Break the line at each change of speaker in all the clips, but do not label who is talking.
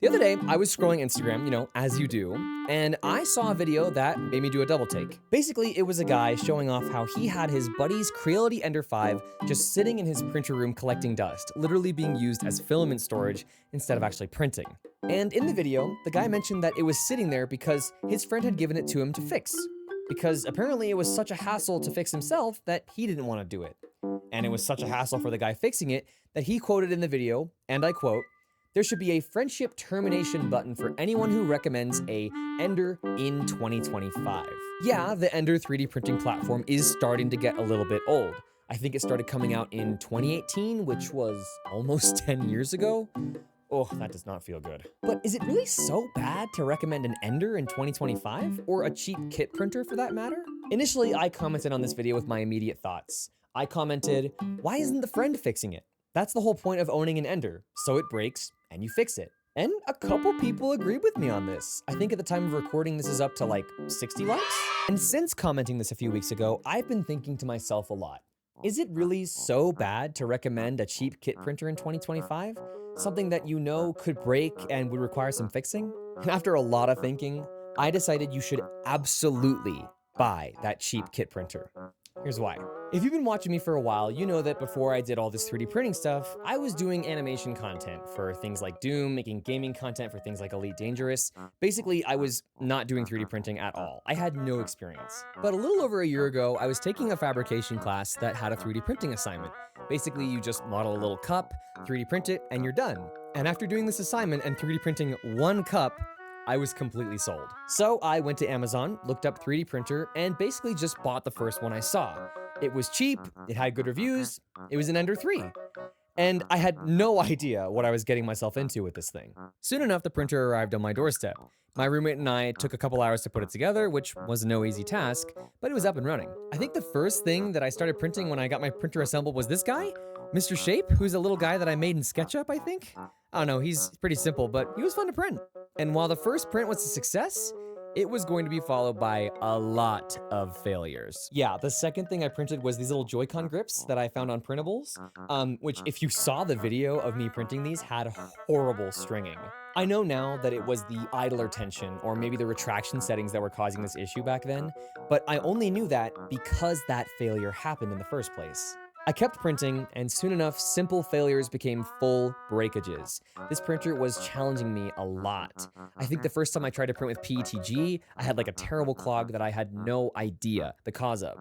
The other day, I was scrolling Instagram, as you do, and I saw a video that made me do a double take. Basically, it was a guy showing off how he had his buddy's Creality Ender 5 just sitting in his printer room collecting dust, literally being used as filament storage instead of actually printing. And in the video, the guy mentioned that it was sitting there because his friend had given it to him to fix. Because apparently it was such a hassle to fix himself that he didn't want to do it. And it was such a hassle for the guy fixing it that he quoted in the video, and I quote, "There should be a friendship termination button for anyone who recommends a Ender in 2025. Yeah, the Ender 3D printing platform is starting to get a little bit old. I think it started coming out in 2018, which was almost 10 years ago. Oh, that does not feel good. But is it really so bad to recommend an Ender in 2025? Or a cheap kit printer for that matter? Initially, I commented on this video with my immediate thoughts. I commented, why isn't the friend fixing it? That's the whole point of owning an Ender. So it breaks, and you fix it. And a couple people agreed with me on this. I think at the time of recording, this is up to like 60 likes. And since commenting this a few weeks ago, I've been thinking to myself a lot. Is it really so bad to recommend a cheap kit printer in 2025? Something that you know could break and would require some fixing? And after a lot of thinking, I decided you should absolutely buy that cheap kit printer. Here's why. If you've been watching me for a while, you know that before I did all this 3D printing stuff, I was doing animation content for things like Doom, making gaming content for things like Elite Dangerous. Basically, I was not doing 3D printing at all. I had no experience. But a little over a year ago, I was taking a fabrication class that had a 3D printing assignment. Basically, you just model a little cup, 3D print it, and you're done. And after doing this assignment and 3D printing one cup, I was completely sold. So I went to Amazon, looked up 3D printer, and basically just bought the first one I saw. It was cheap, it had good reviews, it was an Ender 3. And I had no idea what I was getting myself into with this thing. Soon enough, the printer arrived on my doorstep. My roommate and I took a couple hours to put it together, which was no easy task, but it was up and running. I think the first thing that I started printing when I got my printer assembled was this guy, Mr. Shape, who's a little guy that I made in SketchUp, I think? I don't know, he's pretty simple, but he was fun to print. And while the first print was a success, it was going to be followed by a lot of failures. Yeah, the second thing I printed was these little Joy-Con grips that I found on printables, which if you saw the video of me printing these, had horrible stringing. I know now that it was the idler tension or maybe the retraction settings that were causing this issue back then, but I only knew that because that failure happened in the first place. I kept printing, and soon enough, simple failures became full breakages. This printer was challenging me a lot. I think the first time I tried to print with PETG, I had like a terrible clog that I had no idea the cause of.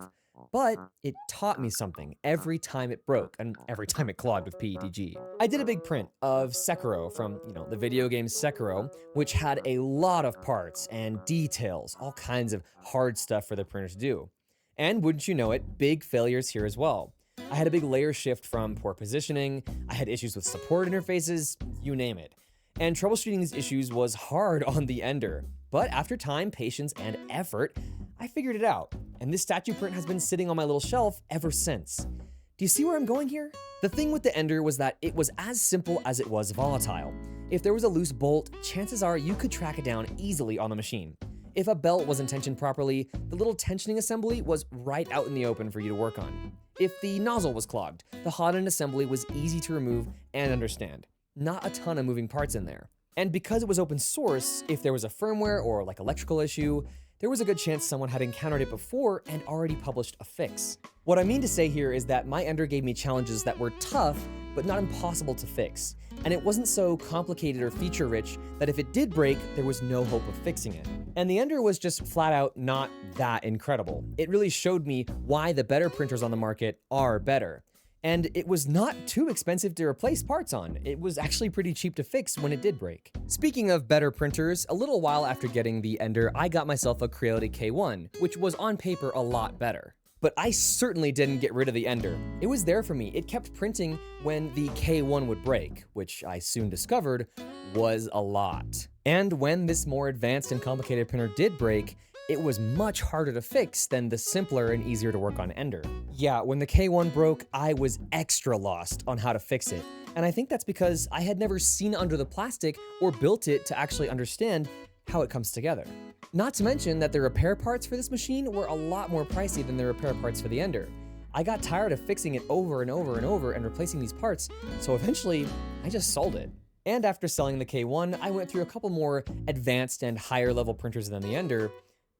But it taught me something every time it broke and every time it clogged with PETG. I did a big print of Sekiro from, the video game Sekiro, which had a lot of parts and details, all kinds of hard stuff for the printer to do. And wouldn't you know it, big failures here as well. I had a big layer shift from poor positioning, I had issues with support interfaces, you name it. And troubleshooting these issues was hard on the Ender. But after time, patience, and effort, I figured it out. And this statue print has been sitting on my little shelf ever since. Do you see where I'm going here? The thing with the Ender was that it was as simple as it was volatile. If there was a loose bolt, chances are you could track it down easily on the machine. If a belt wasn't tensioned properly, the little tensioning assembly was right out in the open for you to work on. If the nozzle was clogged, the hot end assembly was easy to remove and understand. Not a ton of moving parts in there. And because it was open source, if there was a firmware or like electrical issue, there was a good chance someone had encountered it before and already published a fix. What I mean to say here is that my Ender gave me challenges that were tough, but not impossible to fix. And it wasn't so complicated or feature-rich that if it did break, there was no hope of fixing it. And the Ender was just flat out not that incredible. It really showed me why the better printers on the market are better. And it was not too expensive to replace parts on. It was actually pretty cheap to fix when it did break. Speaking of better printers, a little while after getting the Ender, I got myself a Creality K1, which was on paper a lot better. But I certainly didn't get rid of the Ender. It was there for me. It kept printing when the K1 would break, which I soon discovered was a lot. And when this more advanced and complicated printer did break, it was much harder to fix than the simpler and easier to work on Ender. Yeah, when the K1 broke, I was extra lost on how to fix it. And I think that's because I had never seen under the plastic or built it to actually understand how it comes together. Not to mention that the repair parts for this machine were a lot more pricey than the repair parts for the Ender. I got tired of fixing it over and over and over and replacing these parts, so eventually I just sold it. And after selling the K1, I went through a couple more advanced and higher level printers than the Ender,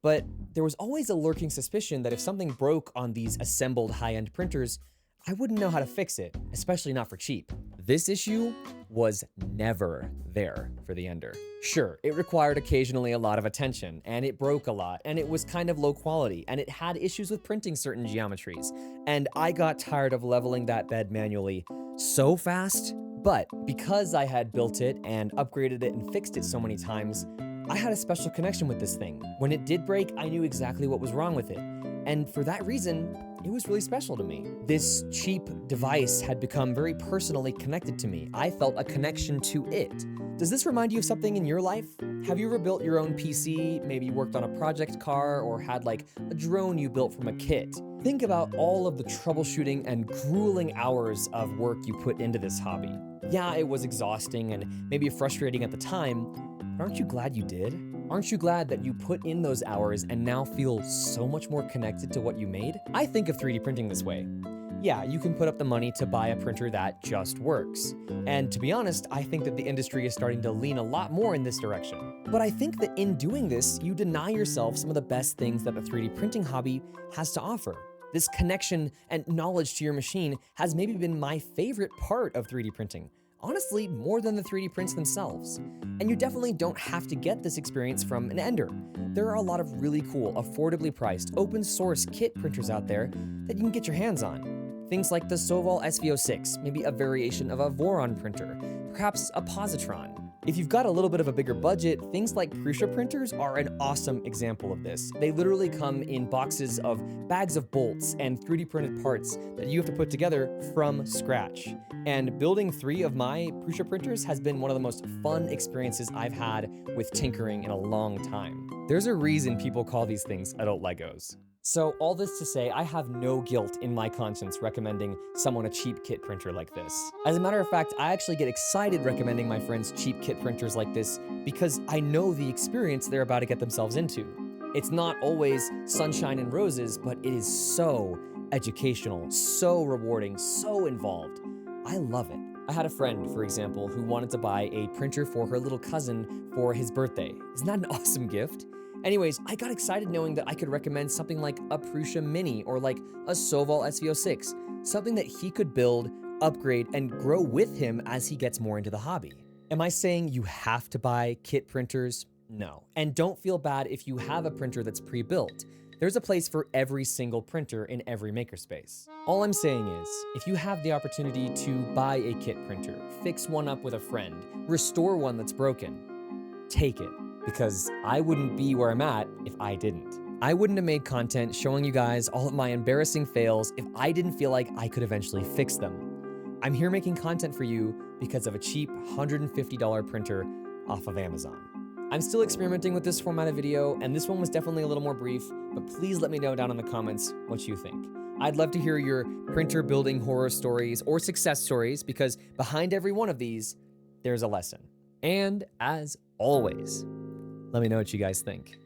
but there was always a lurking suspicion that if something broke on these assembled high-end printers, I wouldn't know how to fix it, especially not for cheap. This issue was never there for the Ender. Sure, it required occasionally a lot of attention, and it broke a lot, and it was kind of low quality, and it had issues with printing certain geometries, and I got tired of leveling that bed manually so fast. But because I had built it and upgraded it and fixed it so many times, I had a special connection with this thing. When it did break, I knew exactly what was wrong with it. And for that reason, it was really special to me. This cheap device had become very personally connected to me. I felt a connection to it. Does this remind you of something in your life? Have you ever built your own PC, maybe worked on a project car, or had like a drone you built from a kit? Think about all of the troubleshooting and grueling hours of work you put into this hobby. Yeah, it was exhausting and maybe frustrating at the time, but aren't you glad you did? Aren't you glad that you put in those hours and now feel so much more connected to what you made? I think of 3D printing this way. Yeah, you can put up the money to buy a printer that just works. And to be honest, I think that the industry is starting to lean a lot more in this direction. But I think that in doing this, you deny yourself some of the best things that the 3D printing hobby has to offer. This connection and knowledge to your machine has maybe been my favorite part of 3D printing. Honestly, more than the 3D prints themselves. And you definitely don't have to get this experience from an Ender. There are a lot of really cool, affordably priced, open source kit printers out there that you can get your hands on. Things like the Soval SV06, maybe a variation of a Voron printer, perhaps a Positron. If you've got a little bit of a bigger budget, things like Prusa printers are an awesome example of this. They literally come in boxes of bags of bolts and 3D printed parts that you have to put together from scratch. And building 3 of my Prusa printers has been one of the most fun experiences I've had with tinkering in a long time. There's a reason people call these things adult Legos. So all this to say, I have no guilt in my conscience recommending someone a cheap kit printer like this. As a matter of fact, I actually get excited recommending my friends cheap kit printers like this because I know the experience they're about to get themselves into. It's not always sunshine and roses, but it is so educational, so rewarding, so involved. I love it. I had a friend, for example, who wanted to buy a printer for her little cousin for his birthday. Isn't that an awesome gift? Anyways, I got excited knowing that I could recommend something like a Prusa Mini or like a Soval SV06, something that he could build, upgrade, and grow with him as he gets more into the hobby. Am I saying you have to buy kit printers? No. And don't feel bad if you have a printer that's pre-built. There's a place for every single printer in every makerspace. All I'm saying is, if you have the opportunity to buy a kit printer, fix one up with a friend, restore one that's broken, take it. Because I wouldn't be where I'm at if I didn't. I wouldn't have made content showing you guys all of my embarrassing fails if I didn't feel like I could eventually fix them. I'm here making content for you because of a cheap $150 printer off of Amazon. I'm still experimenting with this format of video, and this one was definitely a little more brief, but please let me know down in the comments what you think. I'd love to hear your printer building horror stories or success stories, because behind every one of these, there's a lesson. And as always, let me know what you guys think.